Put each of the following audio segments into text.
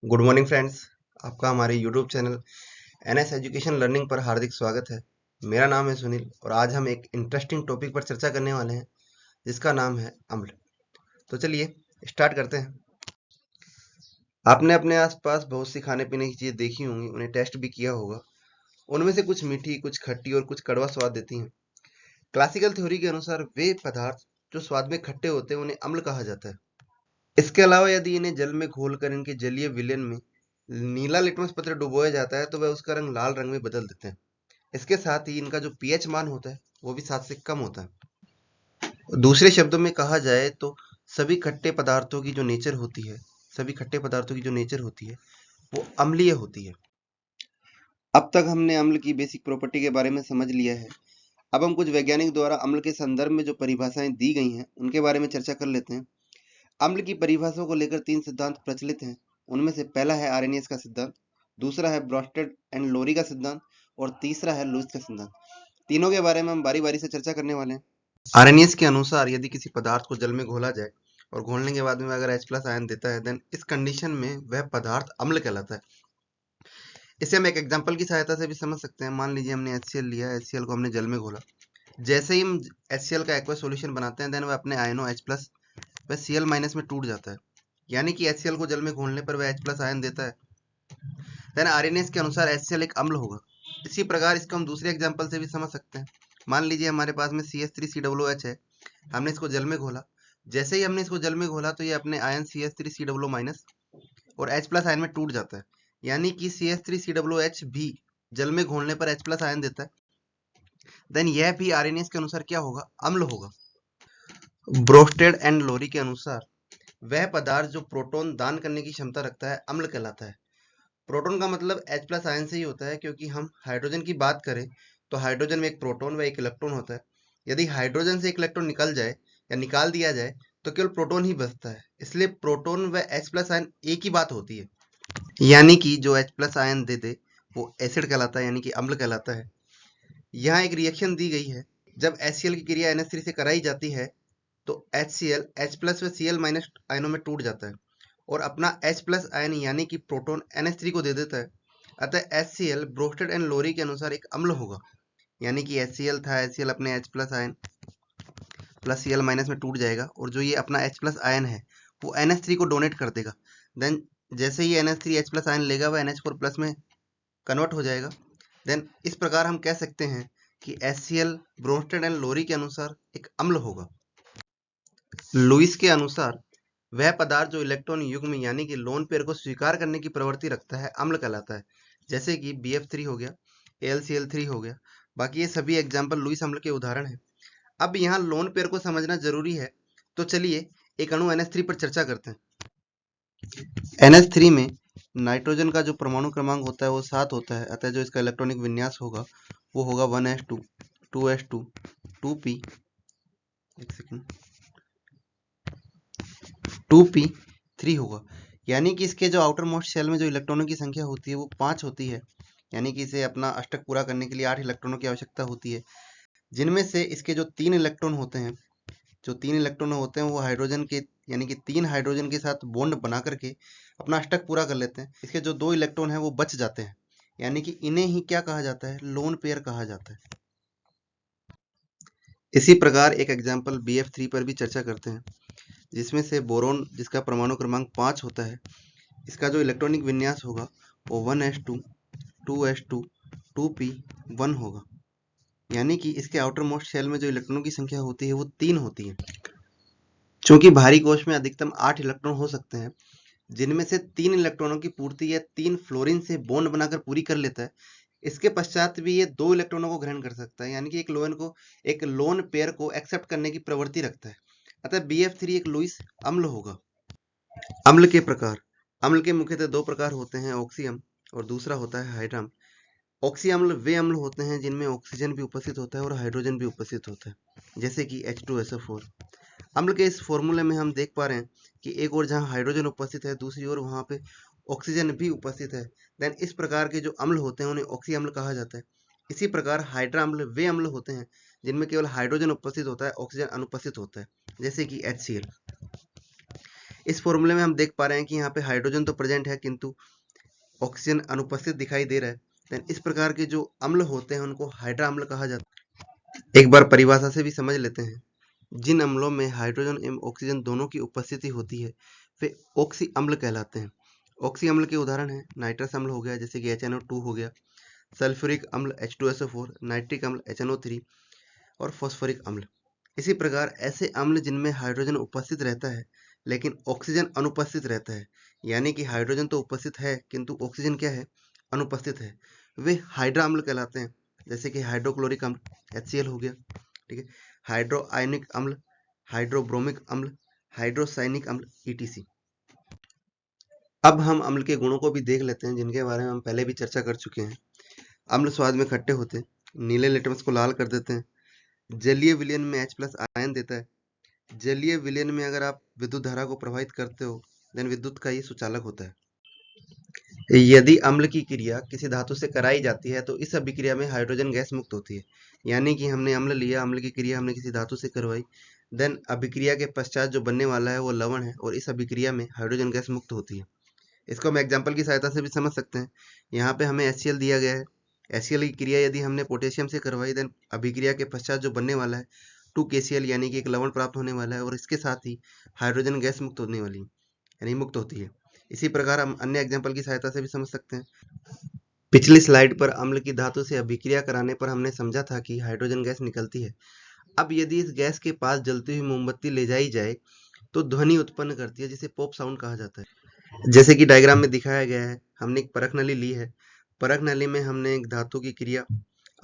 Good morning friends. आपका हमारे YouTube channel NS education learning पर हार्दिक स्वागत है। मेरा नाम है सुनील और आज हम एक इंटरेस्टिंग टॉपिक पर चर्चा करने वाले हैं जिसका नाम है अम्ल। तो चलिए स्टार्ट करते हैं। आपने अपने आसपास बहुत सी खाने पीने की चीज़ें देखी होंगी, उन्हें टेस्ट भी किया होगा। उनमें से कुछ मीठी, कुछ खट्टी और कुछ कड़वा स्वाद देती हैं। क्लासिकल थ्योरी के अनुसार वे पदार्थ जो स्वाद में खट्टे होते हैं उन्हें अम्ल कहा जाता है। इसके अलावा यदि इन्हें जल में घोलकर इनके जलीय विलयन में नीला लिटमस पत्र डुबोया जाता है तो वह उसका रंग लाल रंग में बदल देते हैं। इसके साथ ही इनका जो पीएच मान होता है वो भी 7 से कम होता है। दूसरे शब्दों में कहा जाए तो सभी खट्टे पदार्थों की जो नेचर होती है सभी खट्टे पदार्थों की जो नेचर होती है वो अम्लीय होती है। अब तक हमने अम्ल की बेसिक प्रॉपर्टी के बारे में समझ लिया है। अब हम कुछ वैज्ञानिक द्वारा अम्ल के संदर्भ में जो परिभाषाएं दी गई हैं उनके बारे में चर्चा कर लेते हैं। अम्ल की परिभाषाओं को लेकर 3 सिद्धांत प्रचलित हैं। उनमें से पहला है आर्हेनियस का सिद्धांत, दूसरा है ब्रोस्टेड एंड लोरी का सिद्धांत और तीसरा है लुईस का सिद्धांत। तीनों के बारे में हम बारी बारी से चर्चा करने वाले हैं। आर्हेनियस के अनुसार यदि किसी पदार्थ को जल में घोला जाए और घोलने के बाद में अगर H प्लस आयन देता है देन इस कंडीशन में वह पदार्थ अम्ल कहलाता है। इसे हम एक एग्जांपल की सहायता से भी समझ सकते हैं। मान लीजिए हमने HCl लिया, HCl को हमने जल में घोला। जैसे ही हम HCl का एक्वस सॉल्यूशन बनाते हैं देन वह अपने आयनों H प्लस वह Cl माइनस में टूट जाता है, यानी कि HCl को जल में घोलने पर वह H प्लस आयन देता है। देन आर्हेनियस के अनुसार HCl एक अम्ल होगा। इसी प्रकार इसको हम दूसरे एग्जांपल से भी समझ सकते हैं। मान लीजिए हमारे पास में CH3COOH है, हमने इसको जल में घोला। जैसे ही हमने इसको जल में घोला तो ये अपने आयन CH3COO माइनस और H प्लस आयन में टूट जाता है, यानी कि CH3COOH भी जल में घोलने पर H प्लस आयन देता है। देन यह भी आर्हेनियस के अनुसार क्या होगा? अम्ल होगा। ब्रोस्टेड एंड लोरी के अनुसार वह पदार्थ जो प्रोटॉन दान करने की क्षमता रखता है अम्ल कहलाता है। प्रोटॉन का मतलब H प्लस आयन से ही होता है, क्योंकि हम हाइड्रोजन की बात करें तो हाइड्रोजन में एक प्रोटॉन व एक इलेक्ट्रॉन होता है। यदि हाइड्रोजन से एक इलेक्ट्रॉन निकल जाए या निकाल दिया जाए तो केवल प्रोटॉन ही बचता है, इसलिए प्रोटॉन व H प्लस आयन एक ही बात होती है। यानी कि जो H प्लस आयन दे दे वो एसिड कहलाता है, यानी कि अम्ल कहलाता है। यहाँ एक रिएक्शन दी गई है। जब HCl की क्रिया NH3 से कराई जाती है तो HCl H प्लस व Cl माइनस आयनों में टूट जाता है और अपना H प्लस आयन यानी कि प्रोटॉन NH3 को दे देता है। अतः HCl ब्रोस्टेड एंड लोरी के अनुसार एक अम्ल होगा, यानी कि HCl था, HCl अपने H plus ion plus Cl minus में टूट जाएगा और जो ये अपना H प्लस आयन है वो NH3 को डोनेट कर देगा। देन जैसे ही NH3 H प्लस आयन लेगा वह NH4 प्लस में कन्वर्ट हो जाएगा। देन इस प्रकार हम कह सकते हैं कि HCl ब्रोस्टेड एंड लोरी के अनुसार एक अम्ल होगा। लुईस के अनुसार वह पदार्थ जो इलेक्ट्रॉन युग्म यानी कि लोन पेयर को स्वीकार करने की प्रवृत्ति रखता है अम्ल कहलाता है। जैसे कि BF3 हो गया, AlCl3 हो गया। बाकी ये सभी एग्जाम्पल लुईस अम्ल के उदाहरण हैं। अब यहाँ लोन पेयर को समझना जरूरी है, तो चलिए एक अणु NH3 पर चर्चा करते हैं। NH3 में नाइट्रोजन का जो परमाणु क्रमांक होता है वो 7 होता है, अतः जो इसका इलेक्ट्रॉनिक विन्यास होगा वो होगा 1s2 2s2 2p, एक सेकेंड, 2p3 होगा। यानी कि इसके जो आउटर मोस्ट शेल में जो इलेक्ट्रॉनों की संख्या होती है वो 5 होती है, यानी कि इसे अपना अष्टक पूरा करने के लिए 8 इलेक्ट्रॉनों की आवश्यकता होती है, जिनमें से इसके जो 3 इलेक्ट्रॉन होते हैं वो हाइड्रोजन के यानी कि 3 हाइड्रोजन के साथ बॉन्ड बना करके अपना अष्टक पूरा कर लेते हैं। इसके जो 2 इलेक्ट्रॉन हैं वो बच जाते हैं, यानी कि इन्हें ही क्या कहा जाता है? लोन पेयर कहा जाता है। इसी प्रकार एक एग्जाम्पल BF3 पर भी चर्चा करते हैं, जिसमें से बोरोन जिसका परमाणु क्रमांक 5 होता है, इसका जो इलेक्ट्रॉनिक विन्यास होगा वो 1s2 2s2 2p1 होगा, यानी कि इसके आउटर मोस्ट शेल में जो इलेक्ट्रॉनों की संख्या होती है वो 3 होती है। चूंकि भारी कोश में अधिकतम 8 इलेक्ट्रॉन हो सकते हैं, जिनमें से 3 इलेक्ट्रॉनों की पूर्ति यह 3 फ्लोरीन से बॉन्ड बनाकर पूरी कर लेता है, इसके पश्चात भी ये 2 इलेक्ट्रॉनों को ग्रहण कर सकता है, यानी कि एक लोन पेयर को एक्सेप्ट करने की प्रवृत्ति रखता है। अतः BF3 एक लुईस अम्ल होगा। अम्ल के प्रकार। अम्ल के मुख्यतः 2 प्रकार होते हैं, ऑक्सी अम्ल और दूसरा होता है हाइड्रा अम्ल। ऑक्सी अम्ल वे अम्ल होते हैं जिनमें ऑक्सीजन भी उपस्थित होता है और हाइड्रोजन भी उपस्थित होता है, जैसे कि H2SO4। अम्ल के इस फॉर्मूले में हम देख पा रहे हैं कि एक और जहाँ हाइड्रोजन उपस्थित है दूसरी ओर वहाँ पे ऑक्सीजन भी उपस्थित है। देन इस प्रकार के जो अम्ल होते हैं उन्हें ऑक्सी अम्ल कहा जाता है। इसी प्रकार हाइड्रा अम्ल वे अम्ल होते हैं जिनमें केवल हाइड्रोजन उपस्थित होता है, ऑक्सीजन अनुपस्थित होता है, जैसे कि HCl। इस फॉर्मूले में हम देख पा रहे हैं कि यहाँ पे हाइड्रोजन तो प्रेजेंट है किंतु ऑक्सीजन अनुपस्थित दिखाई दे रहा है। देन इस प्रकार के जो अम्ल होते हैं उनको हाइड्रा अम्ल कहा जाता है। एक बार परिभाषा से भी समझ लेते हैं। जिन अम्लों में हाइड्रोजन एवं ऑक्सीजन दोनों की उपस्थिति होती है वे ऑक्सी अम्ल कहलाते हैं। ऑक्सी अम्ल के उदाहरण हैं नाइट्रस अम्ल हो गया जैसे कि HNO2 हो गया, सल्फ्यूरिक अम्ल H2SO4, नाइट्रिक अम्ल HNO3 और फॉस्फोरिक अम्ल। इसी प्रकार ऐसे अम्ल जिनमें हाइड्रोजन उपस्थित रहता है लेकिन ऑक्सीजन अनुपस्थित रहता है, यानी कि हाइड्रोजन तो उपस्थित है किंतु ऑक्सीजन क्या है, अनुपस्थित है, वे हाइड्रा अम्ल कहलाते हैं। जैसे कि हाइड्रोक्लोरिक अम्ल HCl हो गया, ठीक है, हाइड्रो आयनिक अम्ल, हाइड्रोब्रोमिक अम्ल, हाइड्रोसाइनिक अम्ल ETC। अब हम अम्ल के गुणों को भी देख लेते हैं जिनके बारे में हम पहले भी चर्चा कर चुके हैं। अम्ल स्वाद में खट्टे होते हैं, नीले लिटमस को लाल कर देते हैं, जलीय विलयन में H+ आयन देता है। जलीय विलयन में अगर आप विद्युत धारा को प्रभावित करते हो देन विद्युत का ये सुचालक होता है। यदि अम्ल की क्रिया किसी धातु से कराई जाती है तो इस अभिक्रिया में हाइड्रोजन गैस मुक्त होती है। यानी कि हमने अम्ल लिया, अम्ल की क्रिया हमने किसी धातु से करवाई, देन अभिक्रिया के पश्चात जो बनने वाला है वो लवण है और इस अभिक्रिया में हाइड्रोजन गैस मुक्त होती है। इसको हम एग्जाम्पल की सहायता से भी समझ सकते हैं। यहाँ पे हमें HCl दिया गया है। HCl की क्रिया यदि हमने पोटेशियम से करवाई देन अभिक्रिया के पश्चात जो बनने वाला है 2KCl यानी कि एक लवण प्राप्त होने वाला है और इसके साथ ही हाइड्रोजन गैस मुक्त होने वाली है यानी मुक्त होती है। इसी प्रकार हम अन्य एग्जाम्पल की सहायता से भी समझ सकते हैं। पिछली स्लाइड पर अम्ल की धातु से अभिक्रिया कराने पर हमने समझा था कि हाइड्रोजन गैस निकलती है। अब यदि इस गैस के पास जलती हुई मोमबत्ती ले जाई जाए तो ध्वनि उत्पन्न करती है जिसे पॉप साउंड कहा जाता है। जैसे कि डायग्राम में दिखाया गया है, हमने एक परख नली ली है। परख नली में हमने एक धातु की क्रिया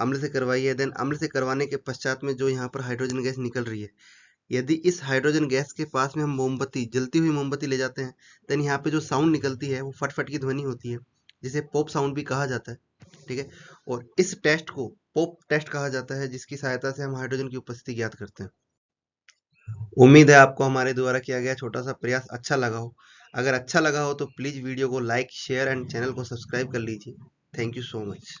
अम्ल से करवाई है, देन अम्ल से करवाने के पश्चात में जो यहाँ पर हाइड्रोजन गैस निकल रही है, यदि इस हाइड्रोजन गैस के पास में हम मोमबत्ती, जलती हुई मोमबत्ती ले जाते हैं देन यहाँ पे जो साउंड निकलती है वो फट फट की ध्वनि होती है जिसे पॉप साउंड भी कहा जाता है, ठीक है। और इस टेस्ट को पॉप टेस्ट कहा जाता है जिसकी सहायता से हम हाइड्रोजन की उपस्थिति ज्ञात करते हैं। उम्मीद है आपको हमारे द्वारा किया गया छोटा सा प्रयास अच्छा लगा हो। अगर अच्छा लगा हो तो प्लीज वीडियो को लाइक, शेयर एंड चैनल को सब्सक्राइब कर लीजिए। Thank you so much.